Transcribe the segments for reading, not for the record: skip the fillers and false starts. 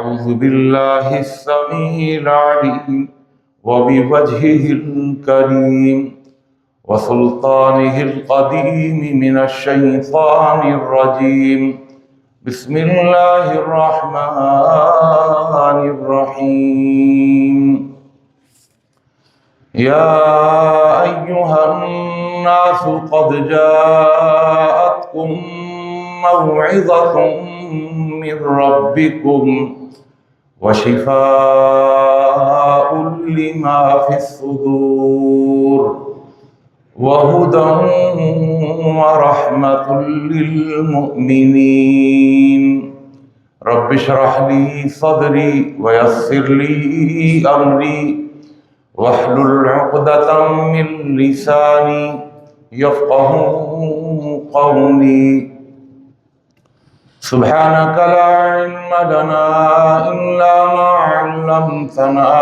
أعوذ بالله السميع العليم وبوجهه الكريم وسلطانه القديم من الشيطان الرجيم. بسم الله الرحمن الرحيم. يا أيها الناس قد جاءتكم موعظة من ربكم وشفاء لما في الصدور وهدى ورحمة للمؤمنين. رب اشرح لي صدري ويسر لي أمري واحلل عقدة من لساني يفقهوا قولي. سبحانك لا علم لنا إلا ما علمتنا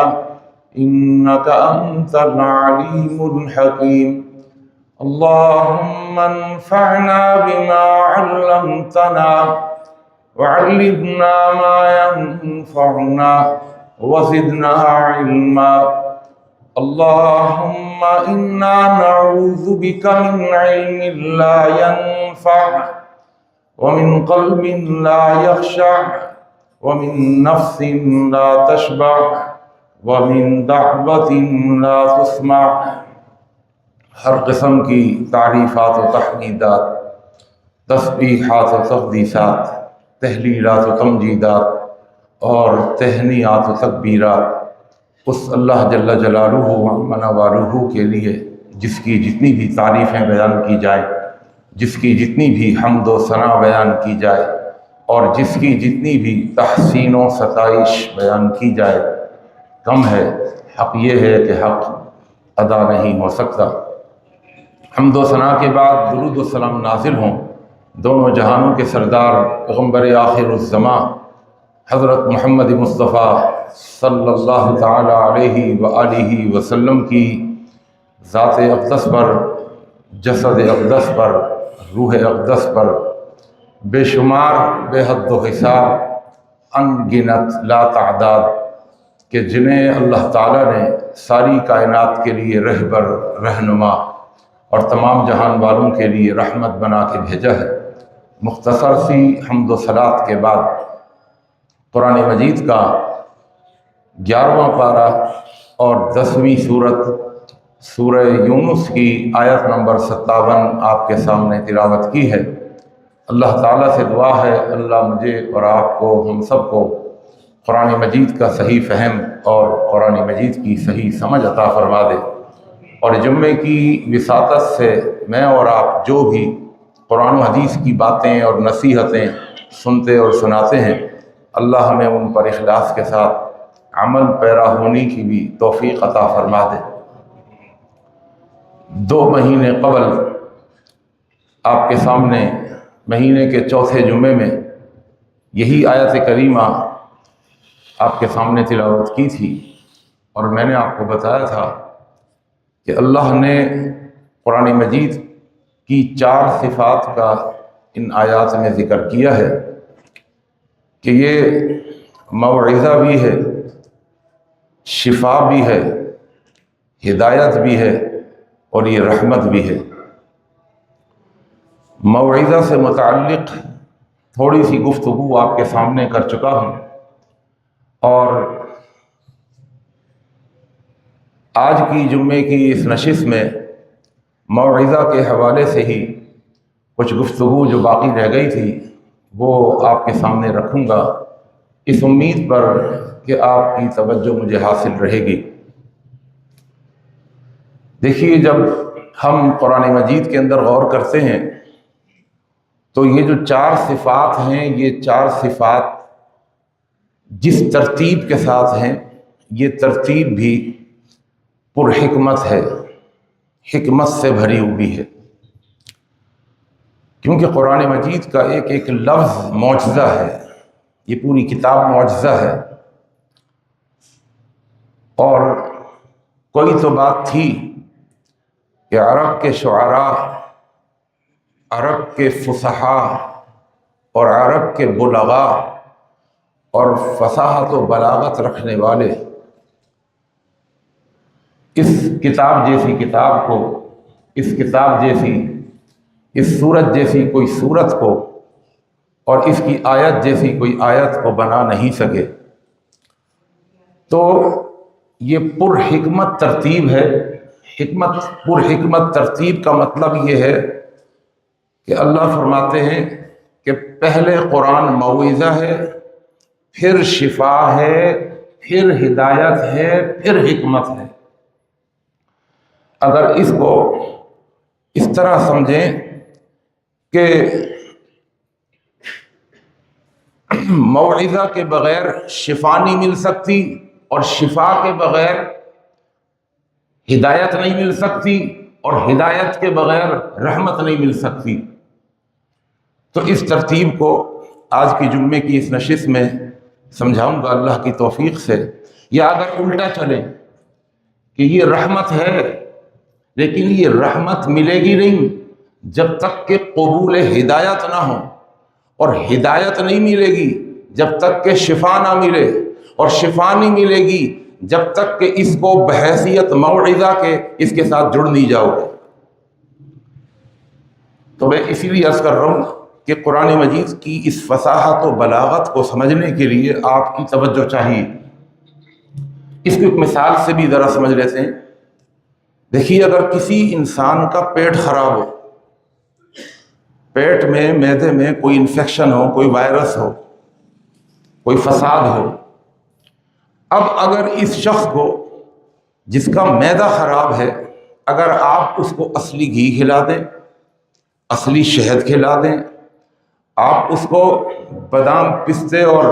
إنك أنت العليم الحكيم. اللهم انفعنا بما علمتنا وعلمنا ما ينفعنا وزدنا علما. اللهم إنا نعوذ بك من علم لا ينفع ومن قلب لا يخشع ومن نفس لا تشبع ومن دعوة لا تسمع. ہر قسم کی تعریفات و تحمیدات، تسبیحات و تقدیسات، تحلیلات و تمجیدات اور تہنیات و تکبیرات اس اللہ جل جلالہ وعظم والوہ کے لیے جس کی جتنی بھی تعریفیں بیان کی جائیں، جس کی جتنی بھی حمد و ثنا بیان کی جائے اور جس کی جتنی بھی تحسین و ستائش بیان کی جائے کم ہے. حق یہ ہے کہ حق ادا نہیں ہو سکتا. حمد و ثنا کے بعد درود و سلام نازل ہوں دونوں جہانوں کے سردار پیغمبر آخر الزماں حضرت محمد مصطفیٰ صلی اللہ تعالی علیہ وآلہ وسلم کی ذات اقدس پر، جسد اقدس پر، روح اقدس پر، بے شمار بے حد و حساب ان گنت لا تعداد کہ جنہیں اللہ تعالیٰ نے ساری کائنات کے لیے رہبر، رہنما اور تمام جہان والوں کے لیے رحمت بنا کے بھیجا ہے. مختصر سی حمد و صلات کے بعد قرآن مجید کا 11واں پارہ اور 10ویں سورت سورہ یونس کی آیت نمبر 57 آپ کے سامنے تلاوت کی ہے. اللہ تعالیٰ سے دعا ہے اللہ مجھے اور آپ کو، ہم سب کو قرآن مجید کا صحیح فہم اور قرآن مجید کی صحیح سمجھ عطا فرما دے. اور جمعے کی وساطت سے میں اور آپ جو بھی قرآن و حدیث کی باتیں اور نصیحتیں سنتے اور سناتے ہیں، اللہ ہمیں ان پر اخلاص کے ساتھ عمل پیرا ہونے کی بھی توفیق عطا فرما دے. 2 مہینے قبل آپ کے سامنے مہینے کے چوتھے جمعے میں یہی آیت کریمہ آپ کے سامنے تلاوت کی تھی اور میں نے آپ کو بتایا تھا کہ اللہ نے قرآن مجید کی 4 صفات کا ان آیات میں ذکر کیا ہے کہ یہ موعظہ بھی ہے، شفا بھی ہے، ہدایت بھی ہے اور یہ رحمت بھی ہے. موعظہ سے متعلق تھوڑی سی گفتگو آپ کے سامنے کر چکا ہوں اور آج کی جمعے کی اس نشست میں موعظہ کے حوالے سے ہی کچھ گفتگو جو باقی رہ گئی تھی وہ آپ کے سامنے رکھوں گا، اس امید پر کہ آپ کی توجہ مجھے حاصل رہے گی. دیکھیے، جب ہم قرآن مجید کے اندر غور کرتے ہیں تو یہ جو 4 صفات ہیں، یہ 4 صفات جس ترتیب کے ساتھ ہیں یہ ترتیب بھی پر حکمت ہے، حکمت سے بھری ہوئی ہے، کیونکہ قرآن مجید کا ایک ایک لفظ معجزہ ہے. یہ پوری کتاب معجزہ ہے. اور کوئی تو بات تھی کہ عرب کے شعراء، عرب کے فصحاء اور عرب کے بلغاء اور فصاحت و بلاغت رکھنے والے اس کتاب جیسی کتاب کو، اس کتاب جیسی، اس سورت جیسی کوئی سورت کو اور اس کی آیت جیسی کوئی آیت کو بنا نہیں سکے۔ تو یہ پر حکمت ترتیب ہے۔ پر حکمت ترتیب کا مطلب یہ ہے کہ اللہ فرماتے ہیں کہ پہلے قرآن موعظہ ہے، پھر شفا ہے، پھر ہدایت ہے، پھر حکمت ہے۔ اگر اس کو اس طرح سمجھیں کہ موعظہ کے بغیر شفا نہیں مل سکتی اور شفا کے بغیر ہدایت نہیں مل سکتی اور ہدایت کے بغیر رحمت نہیں مل سکتی، تو اس ترتیب کو آج کی جمعے کی اس نشست میں سمجھاؤں گا اللہ کی توفیق سے۔ یا اگر الٹا چلیں کہ یہ رحمت ہے لیکن یہ رحمت ملے گی نہیں جب تک کہ قبول ہدایت نہ ہو، اور ہدایت نہیں ملے گی جب تک کہ شفا نہ ملے، اور شفا نہیں ملے گی جب تک کہ اس کو بحیثیت موعظہ کے اس کے ساتھ جڑ نہیں جاؤ گے۔ تو میں اسی لیے عرض کر رہا ہوں کہ قرآن مجید کی اس فصاحت و بلاغت کو سمجھنے کے لیے آپ کی توجہ چاہیے۔ اس کو ایک مثال سے بھی ذرا سمجھ لیتے ہیں۔ دیکھیے، اگر کسی انسان کا پیٹ خراب ہو، پیٹ میں، معدے میں کوئی انفیکشن ہو، کوئی وائرس ہو، کوئی فساد ہو، اب اگر اس شخص کو جس کا معدہ خراب ہے، اگر آپ اس کو اصلی گھی کھلا دیں، اصلی شہد کھلا دیں، آپ اس کو بادام، پستے اور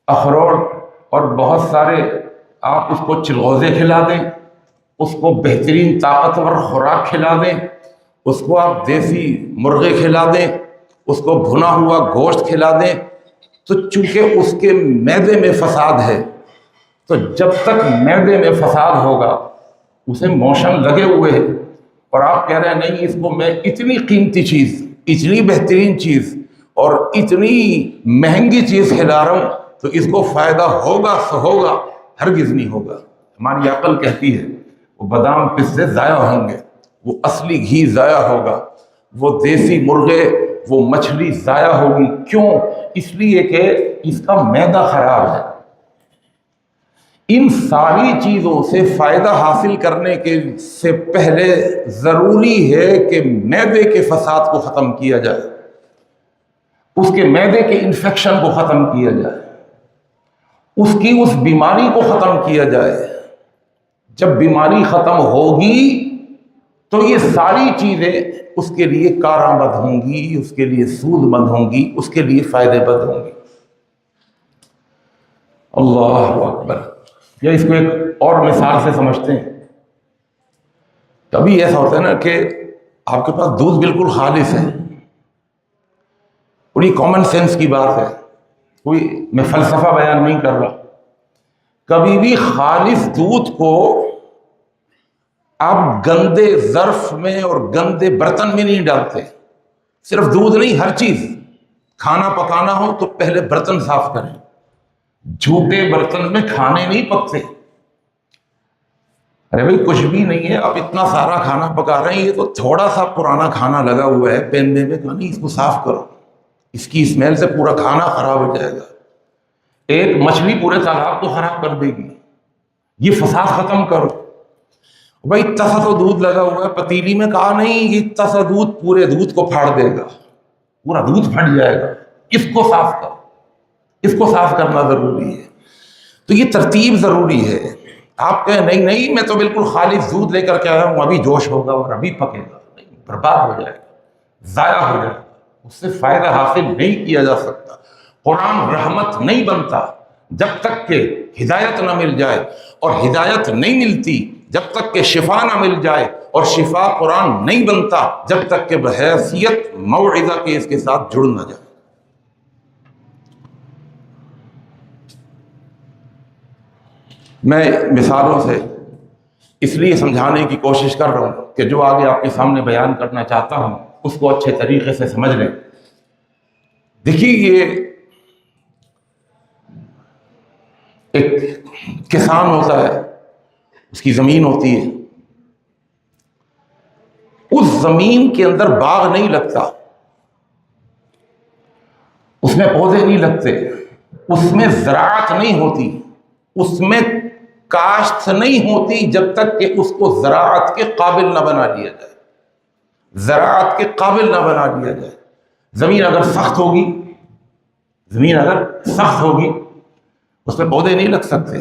اخروٹ اور بہت سارے آپ اس کو چلغوزے کھلا دیں، اس کو بہترین طاقتور خوراک کھلا دیں، اس کو آپ دیسی مرغے کھلا دیں، اس کو بھنا ہوا گوشت کھلا دیں، تو چونکہ اس کے معدے میں فساد ہے، تو جب تک معدے میں فساد ہوگا، اسے موشن لگے ہوئے ہیں، اور آپ کہہ رہے ہیں نہیں، اس کو میں اتنی قیمتی چیز، اتنی بہترین چیز اور اتنی مہنگی چیز کھلا رہا ہوں تو اس کو فائدہ ہوگا سو ہوگا، ہرگز نہیں ہوگا۔ ہماری عقل کہتی ہے وہ بادام پستے ضائع ہوں گے، وہ اصلی گھی ضائع ہوگا، وہ دیسی مرغے، وہ مچھلی ضائع ہوگی۔ کیوں؟ اس لیے کہ اس کا معدہ خراب ہے۔ ان ساری چیزوں سے فائدہ حاصل کرنے کے سے پہلے ضروری ہے کہ معدے کے فساد کو ختم کیا جائے، اس کے معدے کے انفیکشن کو ختم کیا جائے، اس کی اس بیماری کو ختم کیا جائے۔ جب بیماری ختم ہوگی تو یہ ساری چیزیں اس کے لیے کارآمد ہوں گی، اس کے لیے سود مند ہوں گی، اس کے لیے فائدے مند ہوں گی۔ اللہ اکبر۔ یا اس کو ایک اور مثال سے سمجھتے ہیں۔ کبھی ایسا ہوتا ہے نا کہ آپ کے پاس دودھ بالکل خالص ہے، بڑی کامن سینس کی بات ہے، کوئی میں فلسفہ بیان نہیں کر رہا، کبھی بھی خالص دودھ کو آپ گندے ظرف میں اور گندے برتن میں نہیں ڈالتے۔ صرف دودھ نہیں، ہر چیز، کھانا پکانا ہو تو پہلے برتن صاف کریں، جھوٹے برتن میں کھانے نہیں پکتے۔ ارے بھائی کچھ بھی نہیں ہے، آپ اتنا سارا کھانا پکا رہے ہیں، یہ تو تھوڑا سا پرانا کھانا لگا ہوا ہے پین میں، نہیں، اس کو صاف کرو، اس کی اسمیل سے پورا کھانا خراب ہو جائے گا۔ ایک مچھلی پورے تالاب کو خراب کر دے گی، یہ فساد ختم کرو۔ بھائی اتنا سا تو دودھ لگا ہوا ہے پتیلی میں، کہا نہیں، یہ اتنا سا دودھ پورے دودھ کو پھاڑ دے گا، پورا دودھ پھٹ جائے گا، اس کو صاف کرو، اس کو صاف کرنا ضروری ہے۔ تو یہ ترتیب ضروری ہے۔ آپ کہیں نہیں نہیں، میں تو بالکل خالص دودھ لے کر کے آیا ہوں، ابھی جوش ہوگا اور ابھی پکے گا، نہیں، برباد ہو جائے گا، ضائع ہو جائے گا، اس سے فائدہ حاصل نہیں کیا جا سکتا۔ قرآن رحمت نہیں بنتا جب تک کہ ہدایت نہ مل جائے، اور ہدایت نہیں ملتی جب تک کہ شفا نہ مل جائے، اور شفا قرآن نہیں بنتا جب تک کہ بحیثیت موعظہ کے اس کے ساتھ جڑ نہ جائے۔ میں مثالوں سے اس لیے سمجھانے کی کوشش کر رہا ہوں کہ جو آگے آپ کے سامنے بیان کرنا چاہتا ہوں اس کو اچھے طریقے سے سمجھ لیں۔ دیکھیے، یہ ایک کسان ہوتا ہے، اس کی زمین ہوتی ہے، اس زمین کے اندر باغ نہیں لگتا، اس میں پودے نہیں لگتے، اس میں زراعت نہیں ہوتی، اس میں کاشت نہیں ہوتی جب تک کہ اس کو زراعت کے قابل نہ بنا لیا جائے، زراعت کے قابل نہ بنا لیا جائے۔ زمین اگر سخت ہوگی، زمین اگر سخت ہوگی اس میں پودے نہیں لگ سکتے۔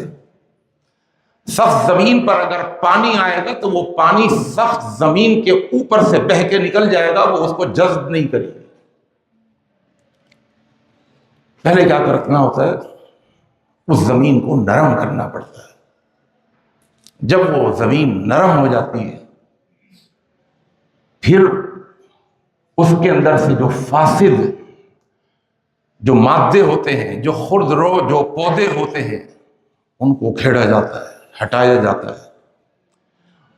سخت زمین پر اگر پانی آئے گا تو وہ پانی سخت زمین کے اوپر سے بہہ کے نکل جائے گا، وہ اس کو جذب نہیں کرے گی۔ پہلے کیا کرنا ہوتا ہے؟ اس زمین کو نرم کرنا پڑتا ہے۔ جب وہ زمین نرم ہو جاتی ہے، پھر اس کے اندر سے جو فاسد جو مادے ہوتے ہیں، جو خرد رو جو پودے ہوتے ہیں، ان کو کھیڑا جاتا ہے، ہٹایا جاتا ہے،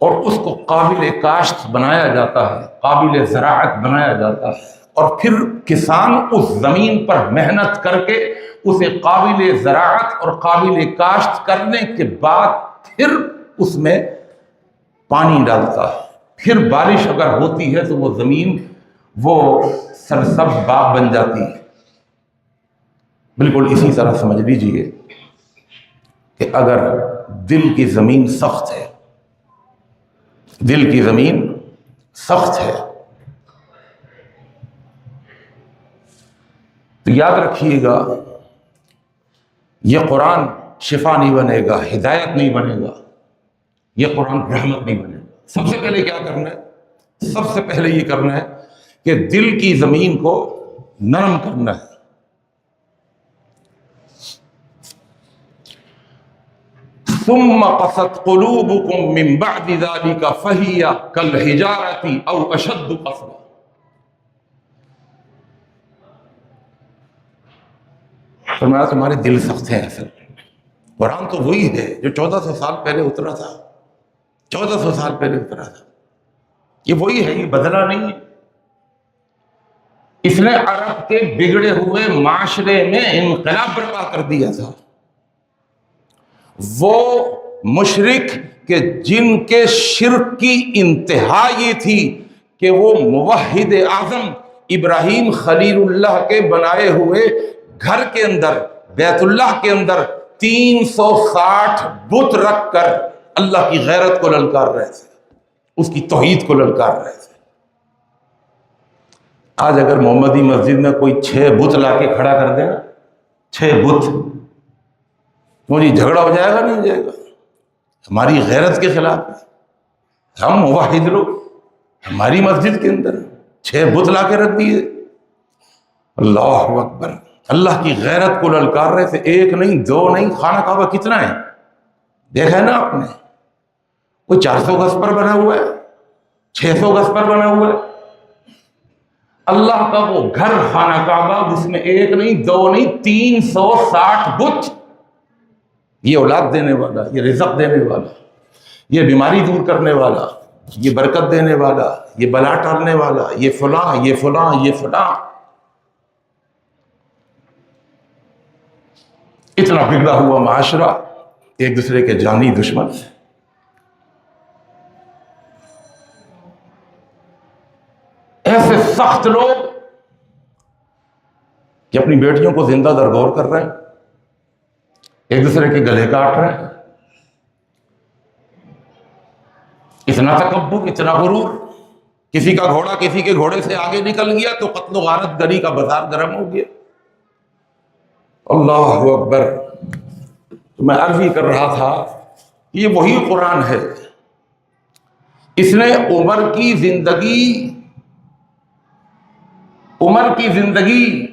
اور اس کو قابل کاشت بنایا جاتا ہے، قابل زراعت بنایا جاتا ہے، اور پھر کسان اس زمین پر محنت کر کے اسے قابل زراعت اور قابل کاشت کرنے کے بعد پھر اس میں پانی ڈالتا ہے۔ پھر بارش اگر ہوتی ہے تو وہ زمین وہ سرسبز باغ بن جاتی ہے۔ بالکل اسی طرح سمجھ لیجیے کہ اگر دل کی زمین سخت ہے، دل کی زمین سخت ہے، تو یاد رکھیے گا یہ قرآن شفا نہیں بنے گا، ہدایت نہیں بنے گا، یہ قرآن رحمت نہیں بنے گا۔ سب سے پہلے کیا کرنا ہے؟ سب سے پہلے یہ کرنا ہے کہ دل کی زمین کو نرم کرنا ہے۔ ثم قست قلوبكم من بعد ذلك فهي كالحجارة او اشد قسوة۔ فرمایا تمہارے دل سخت ہیں۔ اصل قرآن تو وہی ہے جو 1400 سال پہلے اترا تھا، 1400 سال پہلے اترا تھا، یہ وہی ہے، یہ بدلا نہیں ہے۔ اس نے عرب کے بگڑے ہوئے معاشرے میں انقلاب برپا کر دیا تھا۔ وہ مشرک کہ جن کے شرک کی انتہا یہ تھی کہ وہ موحد اعظم ابراہیم خلیل اللہ کے بنائے ہوئے گھر کے اندر، بیت اللہ کے اندر 360 بت رکھ کر اللہ کی غیرت کو للکار رہے تھے، اس کی توحید کو للکار رہے تھے۔ آج اگر محمدی مسجد میں کوئی 6 بت لا کے کھڑا کر دے نا، 6 بت، مجھے جھگڑا ہو جائے گا نہیں ہو جائے گا؟ ہماری غیرت کے خلاف ہے۔ ہم موحد لوگ، ہماری مسجد کے اندر 6 بت لا کے رکھ دیے۔ اللہ اکبر، اللہ کی غیرت کو للکار رہے تھے۔ 1 نہیں 2 نہیں، خانہ کعبہ کتنا ہے دیکھا ہے نا آپ نے؟ کوئی 400 گز پر بنا ہوا ہے، 600 گز پر بنا ہوا ہے۔ اللہ کا وہ گھر خانہ کعبہ، جس میں 1 نہیں 2 نہیں 360 بت۔ یہ اولاد دینے والا، یہ رزق دینے والا، یہ بیماری دور کرنے والا، یہ برکت دینے والا، یہ بلا ٹالنے والا، یہ فلاں یہ فلاں یہ فلاں۔ اتنا بگڑا ہوا معاشرہ، ایک دوسرے کے جانی دشمن۔ ایسے سخت لوگ کہ اپنی بیٹیوں کو زندہ درگور کر رہے ہیں، ایک دوسرے کے گلے کاٹ رہے ہیں۔ اتنا تکبر، اتنا غرور، کسی کا گھوڑا کسی کے گھوڑے سے آگے نکل گیا تو قتل و غارت گری کا بازار گرم ہو گیا۔ اللہ اکبر۔ تو میں عرض ہی کر رہا تھا کہ یہ وہی قرآن ہے، اس نے عمر کی زندگی،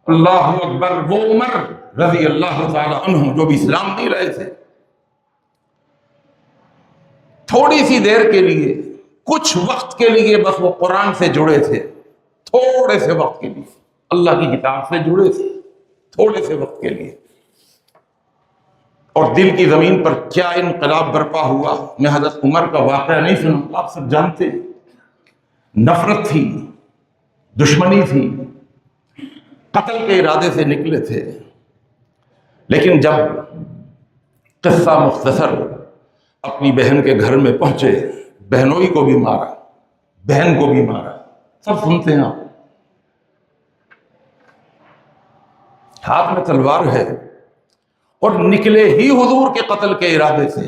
اللہ اکبر، وہ عمر رضی اللہ تعالی عنہ جو بھی اسلام نہیں رہے تھے، تھوڑی سی دیر کے لیے، کچھ وقت کے لیے بس وہ قرآن سے جڑے تھے، تھوڑے سے وقت کے لیے اللہ کی کتاب سے جڑے تھے، تھوڑے سے وقت کے لیے۔ اور دل کی زمین پر کیا انقلاب برپا ہوا۔ میں حضرت عمر کا واقعہ نہیں سنوں، آپ سب جانتے ہیں۔ نفرت تھی، دشمنی تھی، قتل کے ارادے سے نکلے تھے، لیکن جب قصہ مختصر اپنی بہن کے گھر میں پہنچے، بہنوئی کو بھی مارا، بہن کو بھی مارا، سب سنتے ہیں آپ، ہاتھ میں تلوار ہے اور نکلے ہی حضور کے قتل کے ارادے سے،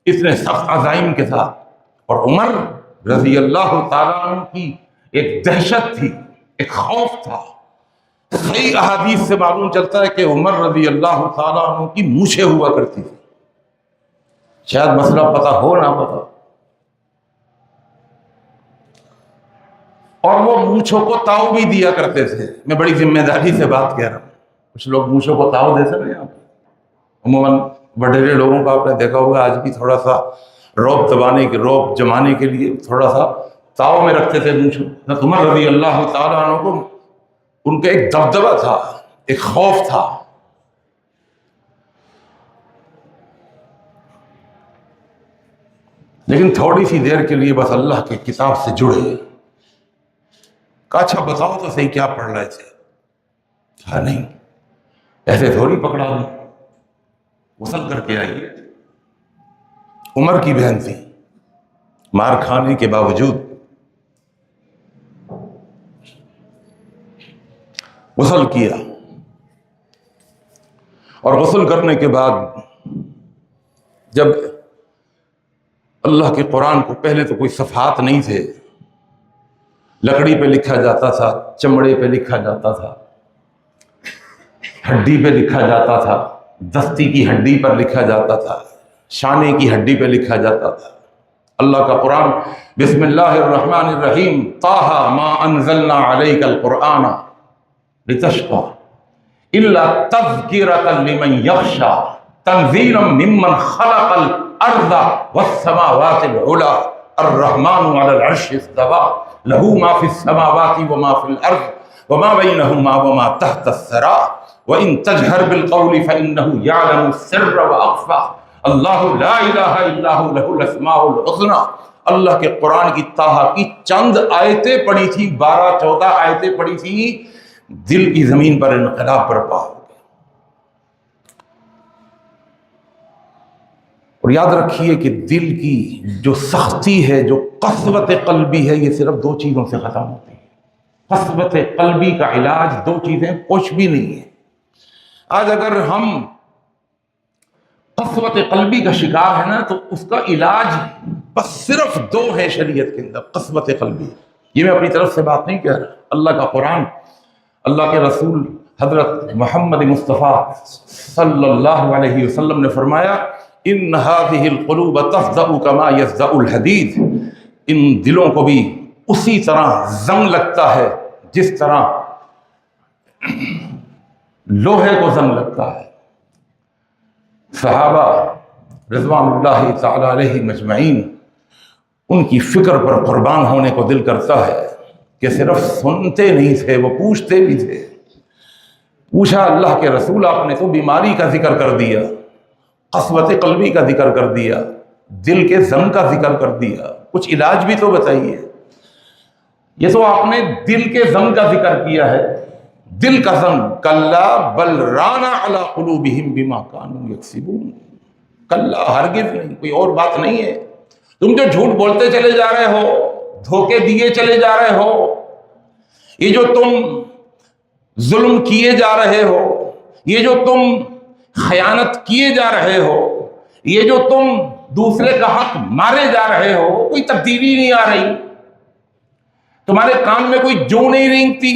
اتنے سخت عزائم کے ساتھ۔ اور عمر رضی اللہ تعالیٰ عنہ کی ایک دہشت تھی، ایک خوف تھا۔ صحیح احادیث سے معلوم چلتا ہے کہ عمر رضی اللہ تعالیٰ عنہ کی مونچھیں ہوا کرتی تھی، شاید مسئلہ پتہ ہو نہ پتہ، اور وہ مونچھوں کو تاؤ بھی دیا کرتے تھے۔ میں بڑی ذمہ داری سے بات کہہ رہا ہوں، کچھ لوگ مونچھوں کو تاؤ دیتے نہیں، آپ عموماً وڈیرے لوگوں کا آپ نے دیکھا ہوگا آج بھی تھوڑا سا روب جمانے کے لیے تھوڑا سا تاؤ میں رکھتے تھے مونچھوں۔ حضرت عمر رضی اللہ تعالیٰ عنہ کو ان کا ایک دبدبہ تھا، ایک خوف تھا۔ لیکن تھوڑی سی دیر کے لیے بس اللہ کی کتاب سے جڑے، کہا اچھا بتاؤ تو صحیح کیا پڑھ رہے تھے؟ کہا نہیں ایسے تھوڑی پکڑا دوں، غسل کر کے آئیے۔ عمر کی بہن تھی، مار کھانے کے باوجود غسل کیا، اور غسل کرنے کے بعد جب اللہ کے قرآن کو، پہلے تو کوئی صفحات نہیں تھے، لکڑی پہ لکھا جاتا تھا، چمڑے پہ لکھا جاتا تھا، ہڈی پہ لکھا جاتا تھا، دستی کی ہڈی پر لکھا جاتا تھا، شانے کی ہڈی پہ لکھا جاتا تھا۔ اللہ کا قرآن، بسم اللہ الرحمن الرحیم، طٰہٰ ما انزلنا علیک القرآن لتشقی الا تذکرۃ لمن یخشی تنزیلا ممن خلق الارض والسماوات العلی الرحمن علی العرش استوی لہ ما فی السماوات وما فی الارض وما بینہما وما تحت الثری وان تجہر بالقول فانہ یعلم السر واخفی اللہ لا الہ الا ھو لہ الاسماء الحسنی۔ اللہ کے قرآن کی طٰہٰ کی چند آیتیں پڑھی تھی، 12-14 آیتیں پڑھی تھی، دل کی زمین پر انقلاب برپا ہو گیا۔ اور یاد رکھیے کہ دل کی جو سختی ہے، جو قسوت قلبی ہے، یہ صرف 2 چیزوں سے ختم ہوتی ہے۔ قسوت قلبی کا علاج 2 چیزیں، کچھ بھی نہیں ہے۔ آج اگر ہم قسوت قلبی کا شکار ہے نا، تو اس کا علاج بس صرف 2 ہے شریعت کے اندر، قسوت قلبی۔ یہ میں اپنی طرف سے بات نہیں کہہ رہا، اللہ کا قرآن، اللہ کے رسول حضرت محمد مصطفیٰ صلی اللہ علیہ وسلم نے فرمایا، ان هذه القلوب تفزع كما يفزع الحديد، ان دلوں کو بھی اسی طرح زنگ لگتا ہے جس طرح لوہے کو زنگ لگتا ہے۔ صحابہ رضوان اللہ تعالی علیہ مجمعین، ان کی فکر پر قربان ہونے کو دل کرتا ہے کہ صرف سنتے نہیں تھے، وہ پوچھتے بھی تھے۔ پوچھا اللہ کے رسول، آپ نے تو بیماری کا ذکر کر دیا، قسوت قلبی کا ذکر کر دیا، دل کے زنگ کا ذکر کر دیا، کچھ علاج بھی تو بتائیے۔ یہ تو آپ نے دل کے زنگ کا ذکر کیا ہے، دل کا زنگ، کلا بل ران علی قلوبہم بما کانوا یکسبون، کلا ہرگز نہیں، کوئی اور بات نہیں ہے۔ تم جو جھوٹ بولتے چلے جا رہے ہو، دھوکے دیے چلے جا رہے ہو، یہ جو تم ظلم کیے جا رہے ہو، یہ جو تم خیانت کیے جا رہے ہو، یہ جو تم دوسرے کا حق مارے جا رہے ہو، کوئی تبدیلی نہیں آ رہی، تمہارے کان میں کوئی جو نہیں رینگتی۔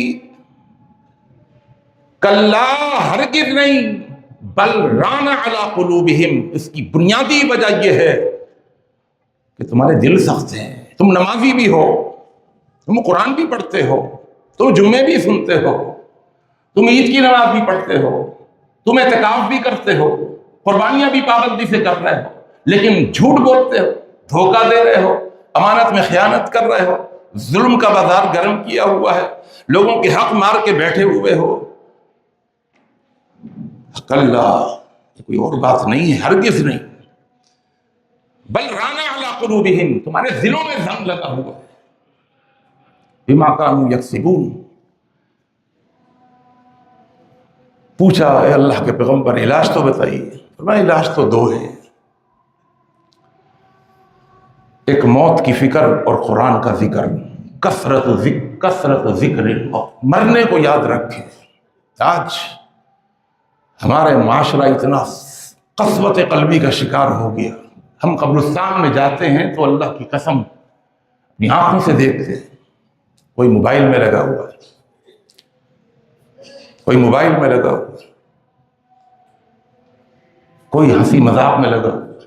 کلا ہرگز نہیں، بل ران علی قلوبہم، اس کی بنیادی وجہ یہ ہے کہ تمہارے دل سخت ہیں۔ تم نمازی بھی ہو، تم قرآن بھی پڑھتے ہو، تم جمعے بھی سنتے ہو، تم عید کی نماز بھی پڑھتے ہو، تم اعتکاف بھی کرتے ہو، قربانیاں بھی پابندی سے کر رہے ہو، لیکن جھوٹ بولتے ہو، دھوکہ دے رہے ہو، امانت میں خیانت کر رہے ہو، ظلم کا بازار گرم کیا ہوا ہے، لوگوں کے حق مار کے بیٹھے ہوئے ہو۔ کلا، کوئی اور بات نہیں ہے، ہرگز نہیں، بل ران علی قلوبہم، تمہارے دلوں میں زنگ لگا ہوا ہے، بما کانوا یکسبون۔ پوچھا اے اللہ کے پیغمبر علاج تو بتائیے. فرمایا علاج تو دو ہے، ایک موت کی فکر اور قرآن کا ذکر. کثرت ذکر الموت، مرنے کو یاد رکھیں. آج ہمارے معاشرہ اتنا قسوت قلبی کا شکار ہو گیا، ہم قبرستان میں جاتے ہیں تو اللہ کی قسم اپنی آنکھوں سے دیکھتے ہیں کوئی موبائل میں لگا ہوا ہے، کوئی موبائل میں لگا ہوا ہے، کوئی ہنسی مذاق میں لگا ہوا ہے،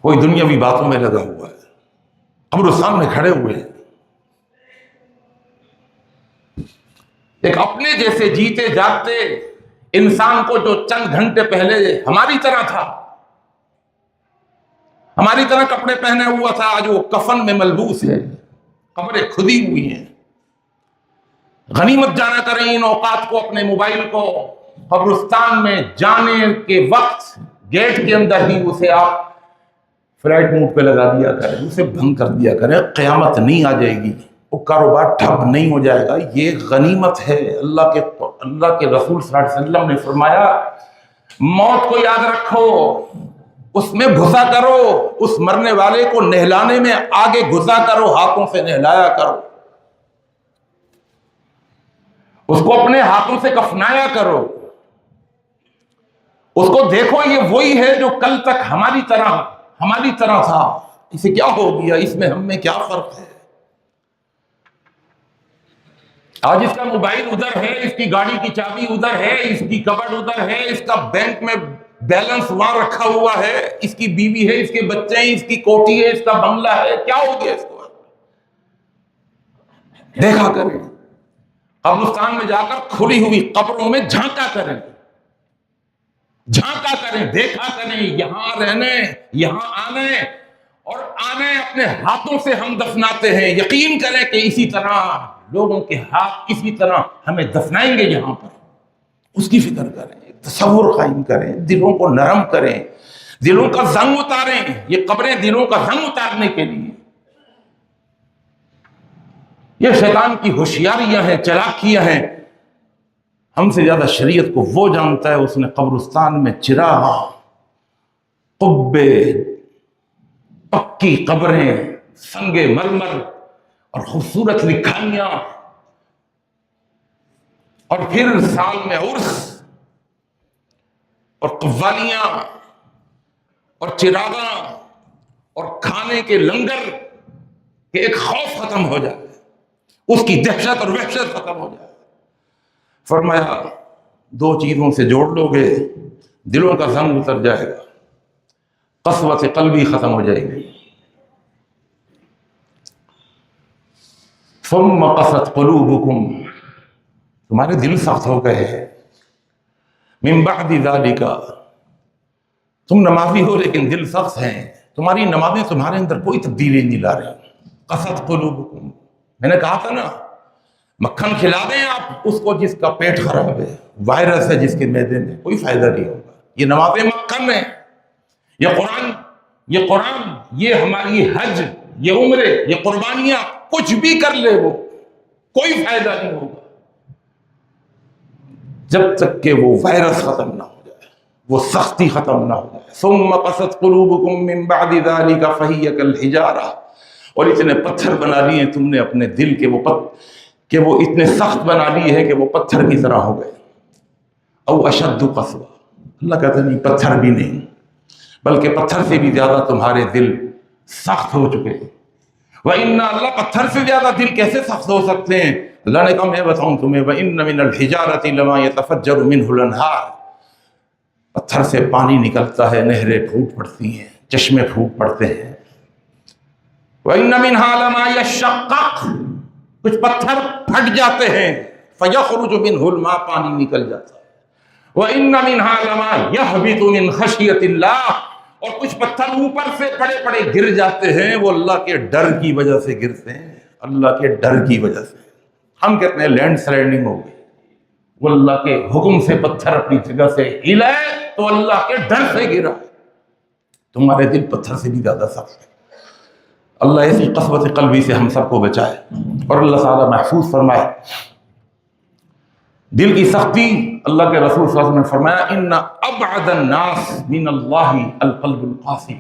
کوئی دنیاوی باتوں میں لگا ہوا ہے. قبرستان میں کھڑے ہوئے ہیں. ایک اپنے جیسے جیتے جاگتے انسان کو جو چند گھنٹے پہلے ہماری طرح تھا، ہماری طرح کپڑے پہنے ہوا تھا، آج وہ کفن میں ملبوس ہے، قبریں کھدی ہوئی ہیں. غنیمت جانا کریں ان اوقات کو، اپنے موبائل کو قبرستان میں جانے کے وقت گیٹ کے اندر ہی اسے آپ فلائٹ موڈ پہ لگا دیا کریں، اسے بند کر دیا کریں. قیامت نہیں آ جائے گی، وہ کاروبار ٹھپ نہیں ہو جائے گا. یہ غنیمت ہے. اللہ کے رسول صلی اللہ علیہ وسلم نے فرمایا موت کو یاد رکھو، اس میں گھسا کرو، اس مرنے والے کو نہلانے میں آگے گھسا کرو، ہاتھوں سے نہلایا کرو، اس کو اپنے ہاتھوں سے کفنایا کرو، اس کو دیکھو یہ وہی ہے جو کل تک ہماری طرح تھا. اسے کیا ہو گیا، اس میں ہم میں کیا فرق ہے؟ آج اس کا موبائل ادھر ہے، اس کی گاڑی کی چابی ادھر ہے، اس کی کبڈ ادھر ہے، اس کا بینک میں بیلنس وہاں رکھا ہوا ہے، اس کی بیوی ہے، اس کے بچے ہیں، اس کی کوٹھی ہے، اس کا بنگلہ ہے. کیا ہو گیا اس کو؟ دیکھا کریں. قبرستان میں جا کر کھلی ہوئی قبروں میں جھانکا کریں، دیکھا کریں. یہاں رہنے، یہاں آنے اور اپنے ہاتھوں سے ہم دفناتے ہیں. یقین کریں کہ اسی طرح لوگوں کے ہاتھ اسی طرح ہمیں دفنائیں گے یہاں پر. اس کی فکر کریں، تصور قائم کریں، دلوں کو نرم کریں، دلوں کا زنگ اتاریں. یہ قبریں دلوں کا زنگ اتارنے کے لیے، یہ شیطان کی ہوشیاریاں ہیں، چالاکیاں ہیں. ہم سے زیادہ شریعت کو وہ جانتا ہے. اس نے قبرستان میں چراغ، قبے، پکی قبریں، سنگ مرمر اور خوبصورت لکھائیاں، اور پھر سال میں عرس اور قوالیاں اور چراغاں اور کھانے کے لنگر، کہ ایک خوف ختم ہو جائے، اس کی دہشت اور وحشت ختم ہو جائے. فرمایا دو چیزوں سے جوڑ لو گے دلوں کا زنگ اتر جائے گا، قسوت قلبی ختم ہو جائے گی. ثم قست قلوبکم، تمہارے دل سخت ہو گئے ہیں. من بعد ذالک، تم نمازی ہو لیکن دل سخت ہیں، تمہاری نمازیں تمہارے اندر کوئی تبدیلی نہیں لا رہی. قست قلوبکم، میں نے کہا تھا نا، مکھن کھلا دیں آپ اس کو جس کا پیٹ خراب ہے، وائرس ہے جس کے معدے میں، کوئی فائدہ نہیں ہوگا. یہ نمازیں مکھن ہیں، یہ قرآن، یہ ہماری حج، یہ عمرے، یہ قربانیاں، کچھ بھی کر لے وہ کوئی فائدہ نہیں ہوگا جب تک کہ وہ وائرس ختم نہ ہو جائے، وہ سختی ختم نہ ہو جائے. ثم قست قلوبکم من بعد ذلک فہی کالحجارہ، اور اتنے پتھر بنا لیے تم نے اپنے دل کے، کہ وہ اتنے سخت بنا لیے ہیں کہ وہ پتھر کی طرح ہو گئے. او اشد قسوہ، اللہ کہتا نہیں پتھر بھی نہیں، بلکہ پتھر سے بھی زیادہ تمہارے دل سخت ہو چکے ہیں. وَإِنَّ، اللہ پتھر سے زیادہ دل کیسے سخت ہو سکتے ہیں؟ اللہ نے کہا میں بتاؤں تمہیں، وَإِنَّ مِنَ الْحِجَارَةِ لَمَا يَتَفَجَّرُ مِنْهُ الْأَنْهَارُ، پتھر سے پانی نکلتا ہے، نہریں پھوٹ پڑتی ہیں، چشمے پھوٹ پڑتے ہیں. وَإِنَّ مِنْهَا لَمَا يَشَّقَّقُ، کچھ پتھر پھٹ جاتے ہیں، فَيَخْرُجُ مِنْهُ الْمَاءُ، پانی نکل جاتا ہے. وَإِنَّ مِنْهَا لَمَا يَهْبِطُ مِنْ خَشْيَةِ اللَّهِ، اور کچھ پتھر اوپر سے پڑے پڑے گر جاتے ہیں، وہ اللہ کے ڈر کی وجہ سے گرتے ہیں، اللہ کے ڈر کی وجہ سے. ہم کہتے ہیں لینڈ سلائڈنگ ہو گئی، وہ اللہ کے حکم سے پتھر اپنی جگہ سے ہلا ہے تو اللہ کے ڈر سے گرا. تمہارے دل پتھر سے بھی زیادہ سخت ہے. اللہ ایسی قسوت قلبی سے ہم سب کو بچائے اور اللہ تعالیٰ محفوظ فرمائے. دل کی سختی، اللہ کے رسول صلی اللہ علیہ وسلم نے فرمایا ان ابعد الناس من اللہ القلب القاسي،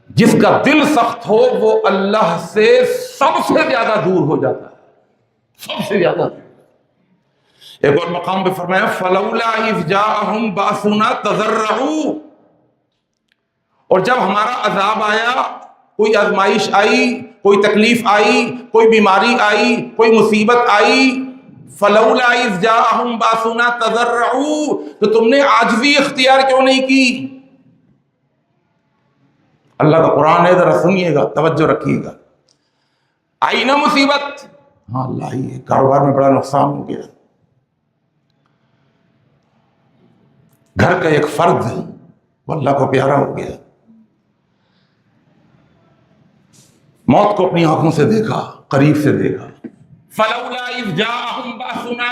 جس کا دل سخت ہو وہ اللہ سے سب سے زیادہ دور ہو جاتا ہے، سب سے زیادہ دور۔ ایک اور مقام پہ فرمایا فلولا اذ جاءهم باسنا تضرعوا، اور جب ہمارا عذاب آیا، کوئی آزمائش آئی، کوئی تکلیف آئی، کوئی بیماری آئی، کوئی مصیبت آئی، فلولا اذ جاءهم باسنا تضرعوا، تو تم نے عاجزی اختیار کیوں نہیں کی؟ اللہ کا قرآن ہے، ذرا سنیے گا، توجہ رکھیے گا۔ آئی نا مصیبت، ہاں اللہ ہی ہے، کاروبار میں بڑا نقصان ہو گیا، گھر کا ایک فرد وہ اللہ کو پیارا ہو گیا، موت کو اپنی آنکھوں سے دیکھا، قریب سے دیکھا۔ فلولا اذ جاءهم باسنا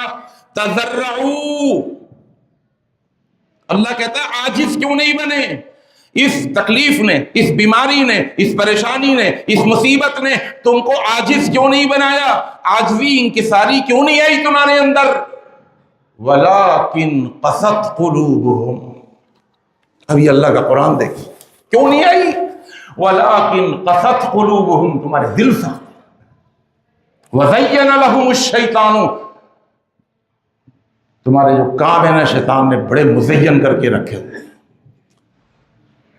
تضرعوا، اللہ کہتا ہے عاجز کیوں نہیں بنے؟ اس تکلیف نے، اس بیماری نے، اس پریشانی نے، اس مصیبت نے تم کو عاجز کیوں نہیں بنایا؟ عاجزی انکساری کیوں نہیں آئی تمہارے اندر؟ وَلَٰكِنْ قَسَتْ قُلُوبُهُمْ، ابھی اللہ کا قرآن دیکھیں کیوں نہیں آئی؟ وَلَٰكِنْ قَسَتْ قُلُوبُهُمْ، تمہارے دل سخت۔ وَزَيَّنَ لَهُمُ الشَّيْطَانُ، تمہارے جو کام ہے نا شیطان نے بڑے مزین کر کے رکھے ہوئے۔